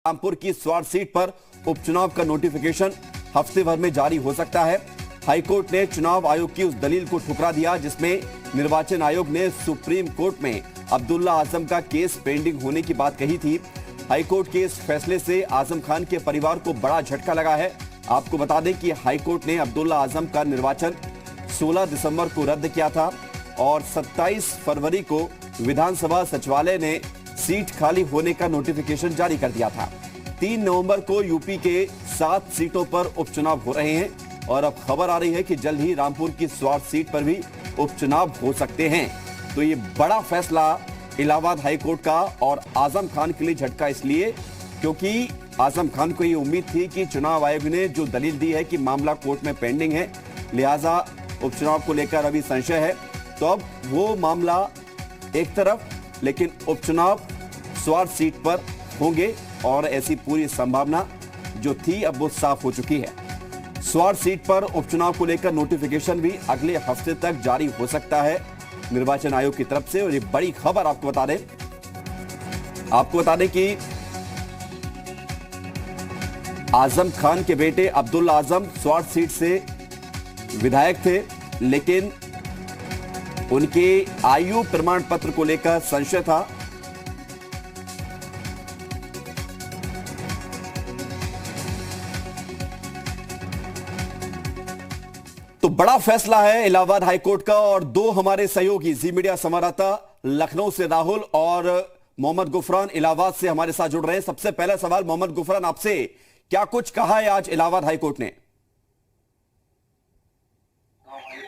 रामपुर की स्वार सीट पर उपचुनाव का नोटिफिकेशन हफ्ते भर में जारी हो सकता है। हाईकोर्ट ने चुनाव आयोग की उस दलील को ठुकरा दिया जिसमें निर्वाचन आयोग ने सुप्रीम कोर्ट में अब्दुल्ला आजम का केस पेंडिंग होने की बात कही थी। हाईकोर्ट के इस फैसले से आजम खान के परिवार को बड़ा झटका लगा है। आपको बता दें कि हाईकोर्ट ने अब्दुल्ला आजम का निर्वाचन 16 दिसंबर को रद्द किया था और 27 फरवरी को विधानसभा सचिवालय ने सीट खाली होने का नोटिफिकेशन जारी कर दिया था। 3 नवंबर को यूपी के 7 सीटों पर उपचुनाव हो रहे हैं और अब खबर आ रही है कि जल्द ही रामपुर की स्वार सीट पर भी उपचुनाव हो सकते हैं। तो ये बड़ा फैसला इलाहाबाद हाईकोर्ट का और आजम खान के लिए झटका इसलिए क्योंकि आजम खान को ये उम्मीद थी कि चुनाव आयोग ने जो दलील दी है कि मामला कोर्ट में पेंडिंग है, लिहाजा उपचुनाव को लेकर अभी संशय है। तो अब वो मामला एक तरफ, लेकिन उपचुनाव स्वार सीट पर होंगे और ऐसी पूरी संभावना जो थी अब वो साफ हो चुकी है। स्वार सीट पर उपचुनाव को लेकर नोटिफिकेशन भी अगले हफ्ते तक जारी हो सकता है निर्वाचन आयोग की तरफ से। और ये बड़ी खबर आपको बता दें कि आजम खान के बेटे अब्दुल्ला आजम स्वार सीट से विधायक थे, लेकिन उनके आयु प्रमाण पत्र को लेकर संशय था। तो बड़ा फैसला है इलाहाबाद हाईकोर्ट का और दो हमारे सहयोगी जी मीडिया संवाददाता लखनऊ से राहुल और मोहम्मद गुफरान इलाहाबाद से हमारे साथ जुड़ रहे हैं। सबसे पहला सवाल मोहम्मद गुफरान आपसे, क्या कुछ कहा है आज इलाहाबाद हाईकोर्ट ने?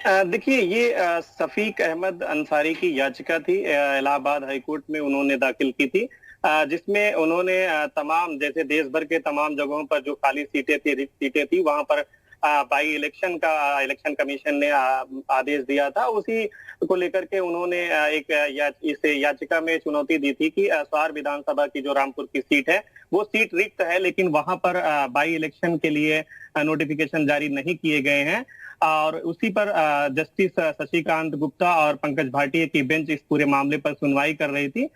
देखिए, ये शफीक अहमद अंसारी की याचिका थी इलाहाबाद हाईकोर्ट में, उन्होंने दाखिल की थी, जिसमें उन्होंने तमाम जैसे देश भर के तमाम जगहों पर जो खाली सीटें थी वहां पर बाई इलेक्शन का इलेक्शन कमीशन ने आदेश दिया था। उसी को लेकर के उन्होंने इस याचिका में चुनौती दी थी कि स्वार विधानसभा की जो रामपुर की सीट है वो सीट रिक्त है, लेकिन वहां पर बाई इलेक्शन के लिए नोटिफिकेशन जारी नहीं किए गए हैं। और उसी पर जस्टिस शशिकांत गुप्ता और पंकज भाटिया की बेंच इस पूरे मामले पर सुनवाई कर रही थी,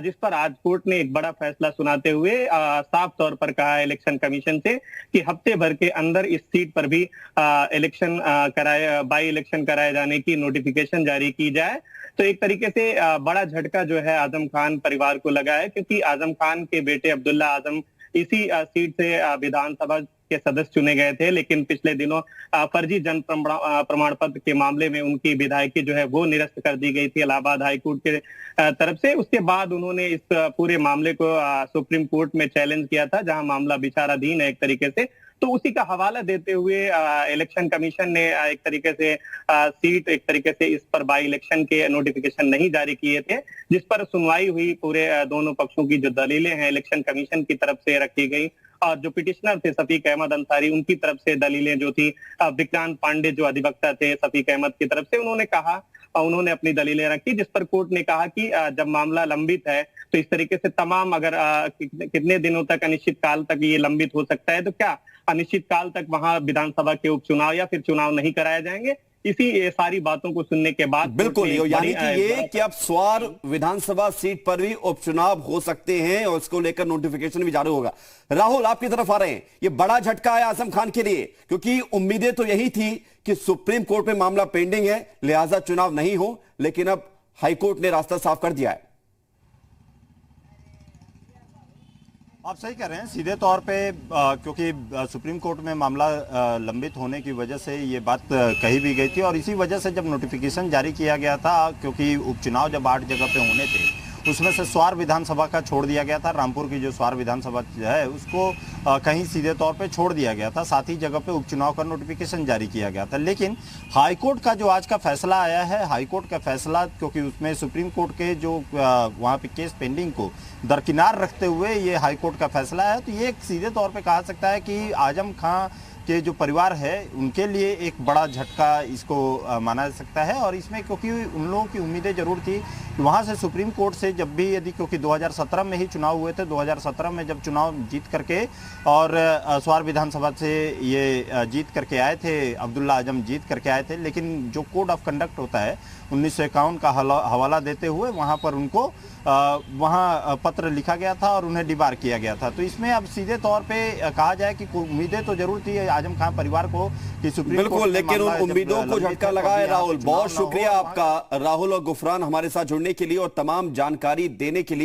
जिस पर आज कोर्ट ने एक बड़ा फैसला सुनाते हुए साफ तौर पर कहा इलेक्शन कमीशन से कि हफ्ते भर के अंदर इस सीट पर भी बाई इलेक्शन कराए जाने की नोटिफिकेशन जारी की जाए। तो एक तरीके से बड़ा झटका जो है आजम खान परिवार को लगा है, क्योंकि आजम खान के बेटे अब्दुल्ला आजम इसी सीट से विधानसभा के सदस्य चुने गए थे, लेकिन पिछले दिनों फर्जी जन प्रमाण पत्र के मामले में उनकी विधायकी जो है वो निरस्त कर दी गई थी इलाहाबाद हाईकोर्ट के तरफ से। उसके बाद उन्होंने इस पूरे मामले को सुप्रीम कोर्ट में चैलेंज किया था, जहां मामला विचाराधीन है एक तरीके से। तो उसी का हवाला देते हुए इलेक्शन कमीशन ने एक तरीके से इस पर बाई इलेक्शन के नोटिफिकेशन नहीं जारी किए थे, जिस पर सुनवाई हुई। पूरे दोनों पक्षों की जो दलीलें हैं इलेक्शन कमीशन की तरफ से रखी गई और जो पिटिशनर थे शफीक अहमद अंसारी, उनकी तरफ से दलीलें जो थी, विक्रांत पांडे जो अधिवक्ता थे शफीक अहमद की तरफ से, उन्होंने अपनी दलीलें रखी, जिस पर कोर्ट ने कहा कि जब मामला लंबित है तो इस तरीके से तमाम अगर कितने दिनों तक अनिश्चित काल तक ये लंबित हो सकता है, तो क्या अनिश्चित काल तक वहां विधानसभा के उपचुनाव या फिर चुनाव नहीं कराए जाएंगे? इसी सारी बातों को सुनने के बाद बिल्कुल, यानी कि ये कि अब स्वार विधानसभा सीट पर भी उपचुनाव हो सकते हैं और उसको लेकर नोटिफिकेशन भी जारी होगा। राहुल, आपकी तरफ आ रहे हैं, ये बड़ा झटका है आजम खान के लिए, क्योंकि उम्मीदें तो यही थी कि सुप्रीम कोर्ट में मामला पेंडिंग है, लिहाजा चुनाव नहीं हो, लेकिन अब हाईकोर्ट ने रास्ता साफ कर दिया है। आप सही कह रहे हैं सीधे तौर पे, क्योंकि सुप्रीम कोर्ट में मामला लंबित होने की वजह से ये बात कही भी गई थी और इसी वजह से जब नोटिफिकेशन जारी किया गया था, क्योंकि उपचुनाव जब 8 जगह पे होने थे उसमें से स्वार विधानसभा का छोड़ दिया गया था। रामपुर की जो स्वार विधानसभा है उसको कहीं सीधे तौर पे छोड़ दिया गया था, 7 ही जगह पे उपचुनाव का नोटिफिकेशन जारी किया गया था। लेकिन हाईकोर्ट का जो आज का फैसला आया है, हाईकोर्ट का फैसला, क्योंकि उसमें सुप्रीम कोर्ट के जो वहाँ पे केस पेंडिंग को दरकिनार रखते हुए ये हाईकोर्ट का फैसला है, तो ये सीधे तौर पे कहा सकता है कि आजम खान के जो परिवार है उनके लिए एक बड़ा झटका इसको माना जा सकता है। और इसमें क्योंकि उन लोगों की उम्मीदें जरूर थी वहां से सुप्रीम कोर्ट से जब भी यदि, क्योंकि 2017 में ही चुनाव हुए थे, 2017 में जब चुनाव जीत करके और स्वार विधानसभा से ये जीत करके आए थे, अब्दुल्ला आजम जीत करके आए थे, लेकिन जो कोड ऑफ कंडक्ट होता है 1951 का हवाला देते हुए वहां पर उनको वहां पत्र लिखा गया था और उन्हें डिबार किया गया था। तो इसमें अब सीधे तौर पे कहा जाए कि उम्मीदें तो जरूर थी आजम खान परिवार को कि सुप्रीम कोर्ट, बिल्कुल, लेकिन उन उम्मीदों को झटका लगा है। राहुल, बहुत शुक्रिया आपका, राहुल और गुफरान हमारे साथ जुड़ने के लिए और तमाम जानकारी देने के लिए।